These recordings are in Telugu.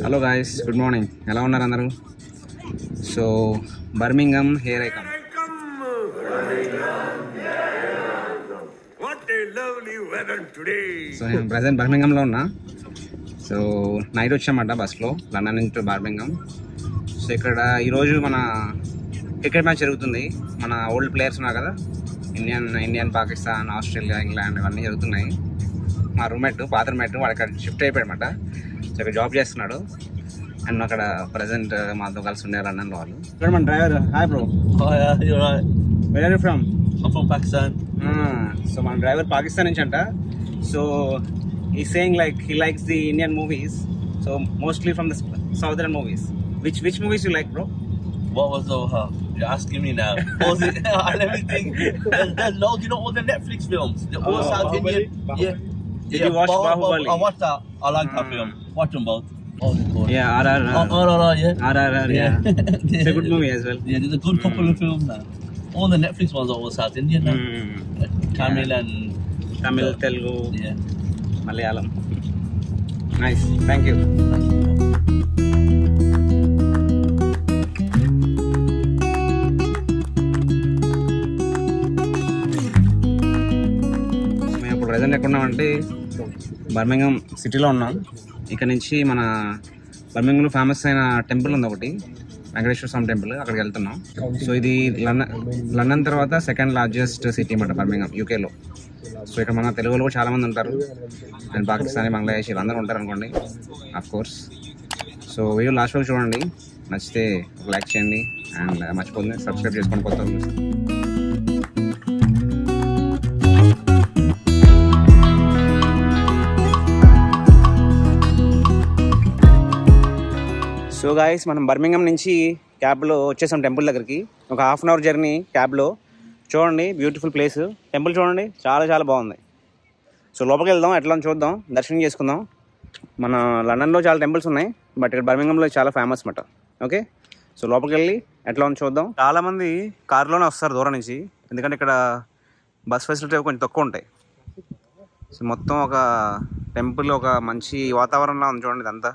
Hello guys, good morning. ఎలా ఉన్నారు అందరూ? So Birmingham here I come. So నేను ప్రజెంట్ బర్మింగంలో ఉన్నా. సో నైట్ వచ్చామట బస్లో లండన్ నుంచి బర్మింగం. సో ఇక్కడ ఈరోజు మన క్రికెట్ మ్యాచ్ జరుగుతుంది. మన ఓల్డ్ ప్లేయర్స్ ఉన్నారు కదా, ఇండియన్ పాకిస్తాన్, ఆస్ట్రేలియా, ఇంగ్లాండ్ ఇవన్నీ జరుగుతున్నాయి. మా రూమ్మేట్, పాత రూమ్మేట్, వాడు అక్కడ షిఫ్ట్ అయిపోయాడనమాట. సో ఇక్కడ జాబ్ చేస్తున్నాడు. అండ్ అక్కడ ప్రజెంట్ మాతో కలిసి ఉండే లండన్లో వాళ్ళు. ఇక్కడ మన driver. Hi bro. Where are you from? I'm from Pakistan. So మన డ్రైవర్ పాకిస్తాన్ నుంచి అంట. సో ఈ saying like he likes the Indian movies, so mostly from the southern movies. Which movies you like, bro? What was the? You're asking me now. What was it? Let me think. There's loads. You know all the Netflix films. They're all South Indian. Yeah. Did you watch Bahubali? I watched that. I like that film. Watch them both. Oh, yeah, RRR. RRR, yeah. RRR, yeah. It's a good movie as well. Yeah, there's a good couple of films now. All the Netflix ones are all South Indian now. Tamil and Tamil, Telugu, yeah, Malayalam. Nice. Thank you. మేము ఇప్పుడు ప్రజెంట్ ఎక్కడ ఉన్నామంటే బర్మింగం సిటీలో ఉన్నాం. ఇక్కడ నుంచి మన బర్మింగంలో ఫేమస్ అయిన టెంపుల్ ఉంది ఒకటి, వెంకటేశ్వర స్వామి టెంపుల్. అక్కడికి వెళ్తున్నాం. సో ఇది లండన్ తర్వాత సెకండ్ లార్జెస్ట్ సిటీ అన్నమాట బర్మింగం, యూకేలో. సో ఇక్కడ మన తెలుగులో కూడా చాలామంది ఉంటారు, అండ్ పాకిస్తానీ, బంగ్లాదేశ్ అందరూ ఉంటారు అనుకోండి, of course. So video last వరకు చూడండి, నచ్చితే ఒక లైక్ చేయండి, అండ్ మర్చిపోతుంది సబ్స్క్రైబ్ చేసుకోండి కొత్త. సో గాయస్, మనం బర్మింగం నుంచి క్యాబ్లో వచ్చేసాం టెంపుల్ దగ్గరికి. ఒక హాఫ్ అన్ అవర్ జర్నీ క్యాబ్లో. చూడండి, బ్యూటిఫుల్ ప్లేస్. టెంపుల్ చూడండి, చాలా చాలా బాగుంది. సో లోపలికి వెళ్దాం, ఎట్లా చూద్దాం, దర్శనం చేసుకుందాం. మన లండన్లో చాలా టెంపుల్స్ ఉన్నాయి, బట్ ఇక్కడ బర్మింగంలో చాలా ఫేమస్ అన్నమాట. ఓకే, సో లోపలికి వెళ్ళి ఎట్లా చూద్దాం. చాలామంది కారులోనే వస్తారు దూరం నుంచి, ఎందుకంటే ఇక్కడ బస్ ఫెసిలిటీ కొంచెం తక్కువ ఉంటాయి. సో మొత్తం ఒక టెంపుల్, ఒక మంచి వాతావరణంలో ఉంది చూడండి. ఇదంతా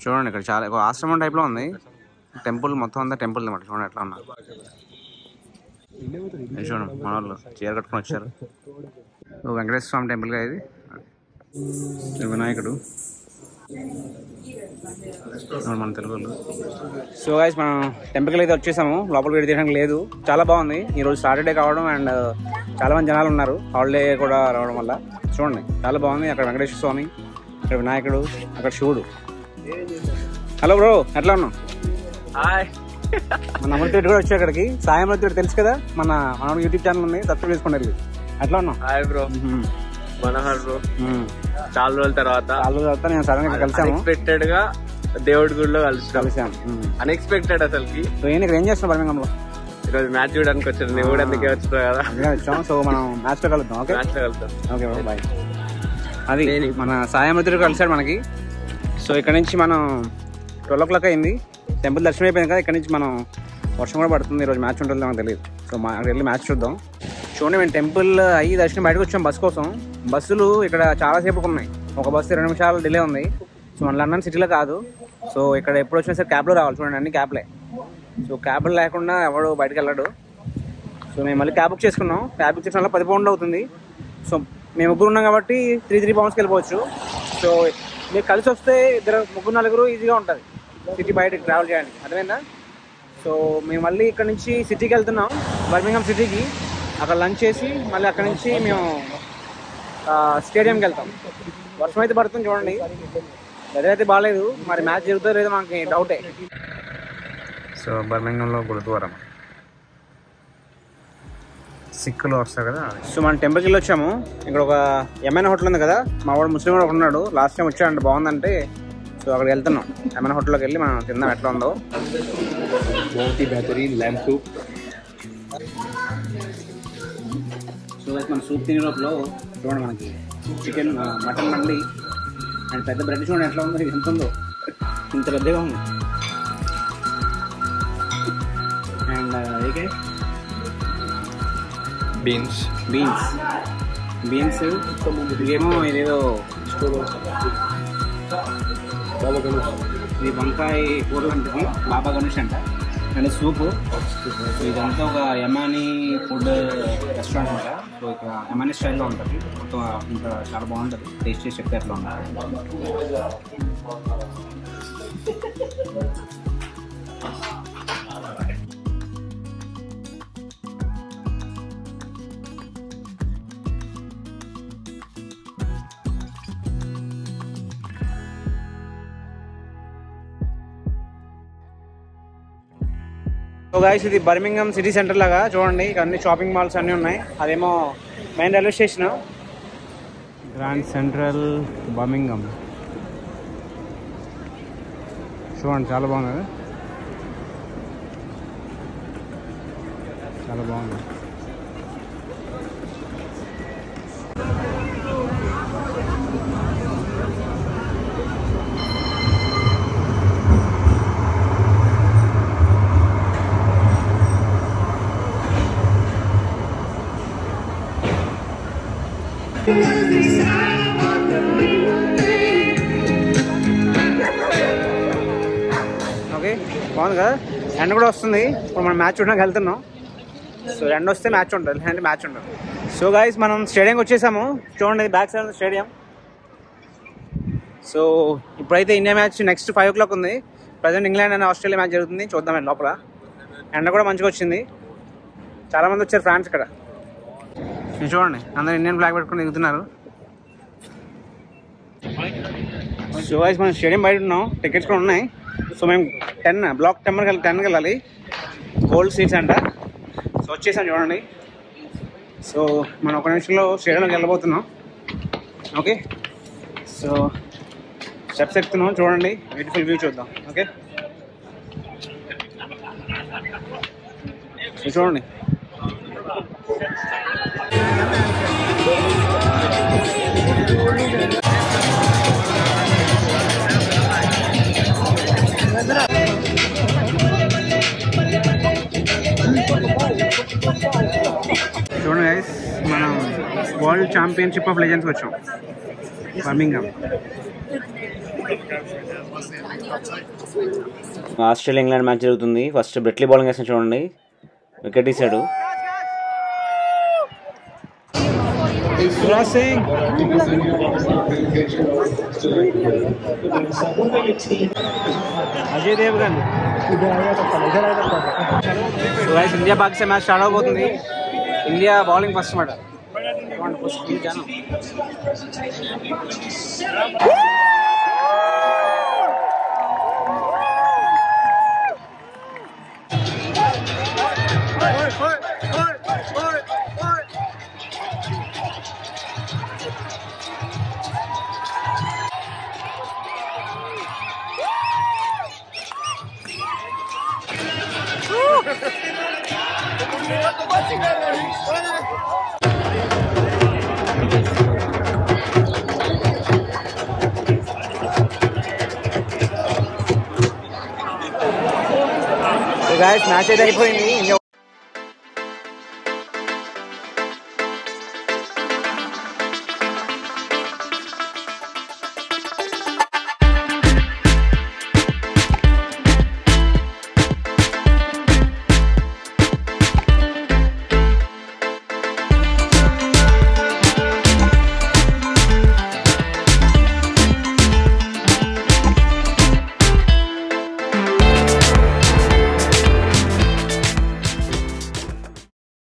చూడండి, ఇక్కడ చాలా ఒక ఆశ్రమం టైప్లో ఉంది టెంపుల్. మొత్తం అంతా టెంపుల్ అనమాట. చూడండి ఎట్లా ఉన్నారు. చూడండి, మన వాళ్ళు చీర కట్టుకుని వచ్చారు. వెంకటేశ్వర స్వామి టెంపుల్గా ఇది. వినాయకుడు మన తెలుగులో. సో గైస్, మనం టెంపుల్కి అయితే వచ్చేసాము. లోపలికి వెళ్ళి తీయడానికి లేదు. చాలా బాగుంది. ఈరోజు సాటర్డే కావడం, అండ్ చాలా మంది జనాలు ఉన్నారు, హాలిడే కూడా రావడం వల్ల. చూడండి, చాలా బాగుంది. అక్కడ వెంకటేశ్వర స్వామి, అక్కడ వినాయకుడు, అక్కడ శివుడు. హలో బ్రో, ఎట్లా ఉన్నావు? హాయ్. మన అమృతరెడ్డి కూడా వచ్చాడు ఇక్కడికి. సాయి అమృతరెడ్డి తెలుసు కదా, మన యూట్యూబ్ ఛానల్ ఉంది, సబ్స్క్రైబ్ చేసుకోండి. ఎట్లా ఉన్నావు? Hi bro, Manohar bro. చాలా రోజుల తర్వాత నేను సడన్ గా కలిసాము. అన్ఎక్స్పెక్టెడ్ గా దేవుడి గుడిలో కలిసాము. అన్ఎక్స్పెక్టెడ్ అసలుకి. సో ఇక్కడ ఏం చేస్తున్నాం బర్మింగంలో? ఈరోజు మ్యాచ్ చూడడానికి వచ్చాను. నేను కూడా అందుకే వచ్చాను కదా. వచ్చాం. సో మనం మ్యాచ్ లో కలుద్దాం. ఓకే, మ్యాచ్ లో కలుద్దాం. Okay bro, bye. అది మన సాయి అమృతరెడ్డి కలిసాడు మనకి. సో ఇక్కడ నుంచి మనం 12 o'clock అయింది. టెంపుల్ దర్శనం అయిపోయింది కదా. ఇక్కడ నుంచి మనం వర్షం కూడా పడుతుంది, ఈరోజు మ్యాచ్ ఉంటుందో మనకు తెలియదు. సో అక్కడ వెళ్ళి మ్యాచ్ చూద్దాం. చూడండి, మేము టెంపుల్ అయ్యి దర్శనం బయటకు వచ్చాం బస్ కోసం. బస్సులు ఇక్కడ చాలాసేపు ఉన్నాయి. ఒక బస్సు 2 నిమిషాలు డిలే ఉంది. సో మన లండన్ సిటీలో కాదు. సో ఇక్కడ ఎప్పుడు వచ్చినా సరే క్యాబ్లో రావాలి. చూడండి, అన్ని క్యాబ్లే. సో క్యాబ్లు లేకుండా ఎవడు బయటకు వెళ్ళాడు. సో మేము మళ్ళీ క్యాబ్ బుక్ చేసుకున్నాం. క్యాబ్ బుక్ చేసిన వల్ల 10 pounds అవుతుంది. సో మేము ముగ్గురు ఉన్నాం కాబట్టి 3 poundsకి వెళ్ళిపోవచ్చు. సో మీరు కలిసి వస్తే 3-4 ఈజీగా ఉంటుంది సిటీ బయటకి ట్రావెల్ చేయడానికి, అర్థమైందా? సో మేము మళ్ళీ ఇక్కడ నుంచి సిటీకి వెళ్తున్నాం, బర్మింగం సిటీకి. అక్కడ లంచ్ చేసి మళ్ళీ అక్కడ నుంచి మేము స్టేడియంకి వెళ్తాం. వర్షం అయితే పడుతుంది చూడండి, వెదర్ అయితే బాగాలేదు. మరి మ్యాచ్ జరుగుతుందో లేదో మనకి డౌటే. సో బర్మింగంలో గురుద్వారం, సిక్కులు వస్తారు కదా. సో మనం టెంపుల్కి వెళ్ళి వచ్చాము. ఇక్కడ ఒక ఎమ్మెన్ హోటల్ ఉంది కదా, మా వాడు ముస్లిం కూడా ఉన్నాడు. లాస్ట్ టైం వచ్చాడంటే బాగుందంటే, సో అక్కడికి వెళ్తున్నాం. ఎమ్మెన్ హోటల్లోకి వెళ్ళి మనం తిందాం ఎట్లా ఉందో. సో మన సూప్ తినే లోపల చూడండి, మనకి చికెన్, మటన్ మండి, అండ్ పెద్ద బ్రెడ్ చూడండి ఎట్లా ఉందో, ఎంత ఉందో, ఇంత పెద్దగా ఉంది. అండ్ బీన్స్ ఇదేమో ఇదేదో ఇది వంకాయ కూర లాంటిది, బాబా గణేష్ అంట. And soup. సో ఇదంతా ఒక యమానీ ఫుడ్ రెస్టారెంట్ అంట. సో ఇక్కడ యమానీ స్టైల్లో ఉంటుంది మొత్తం. ఇంకా చాలా బాగుంటుంది. టేస్ట్ చేసి చెప్తే ఎట్లా ఉంటుంది. సో గైస్ ఇది బర్మింగం సిటీ సెంటర్ లాగా చూడండి. ఇక్కడ అన్ని షాపింగ్ మాల్స్ అన్నీ ఉన్నాయి. అదేమో main railway station, Grand Central Birmingham. చూడండి చాలా బాగుంది, చాలా బాగుంది. ఓకే బాగుంది కదా. ఎండ కూడా వస్తుంది. ఇప్పుడు మనం మ్యాచ్ చూడడానికి వెళ్తున్నాం. సో ఎండ వస్తే మ్యాచ్ ఉంటుంది, లేదంటే మ్యాచ్ ఉండదు. సో గైస్ మనం స్టేడియంకి వచ్చేసాము. చూడండి బ్యాక్ సైడ్ స్టేడియం. సో ఇప్పుడైతే ఇండియా మ్యాచ్ నెక్స్ట్ 5 o'clock ఉంది. Present England and Australia match జరుగుతుంది. చూద్దాం లోపల. ఎండ కూడా మంచిగా వచ్చింది. చాలామంది వచ్చారు ఫ్యాన్స్ ఇక్కడ. చూడండి అందరూ ఇండియన్ ఫ్లాగ్ పెట్టుకుని దిగుతున్నారు. సో గైస్ మనం స్టేడియం బయట ఉన్నాం. టికెట్స్ కూడా ఉన్నాయి. సో మేము బ్లాక్ 10కి వెళ్ళాలి. గోల్డ్ సీట్స్ అంట. సో వచ్చేసాం చూడండి. సో మనం 1 నిమిషంలో స్టేడియంలోకి వెళ్ళబోతున్నాం. ఓకే సో స్టెప్స్ ఎక్కుతున్నాం. చూడండి బ్యూటిఫుల్ వ్యూ చూద్దాం. ఓకే సో చూడండి. చూడండి గైస్ మనం వరల్డ్ ఛాంపియన్షిప్ ఆఫ్ లెజెండ్స్కి వచ్చాం. బర్మింగం. ఆస్ట్రేలియా ఇంగ్లాండ్ మ్యాచ్ జరుగుతుంది. ఫస్ట్ బ్రెట్లీ బౌలింగ్ వేసిన చూడండి, వికెట్ తీశాడు. Yuvraj Singh, Ajay Devgan. India Pakistan match start అవబోతుంది. ఇండియా బౌలింగ్ ఫస్ట్ మాట. మ్యాచ్ అయితే అయిపోయింది.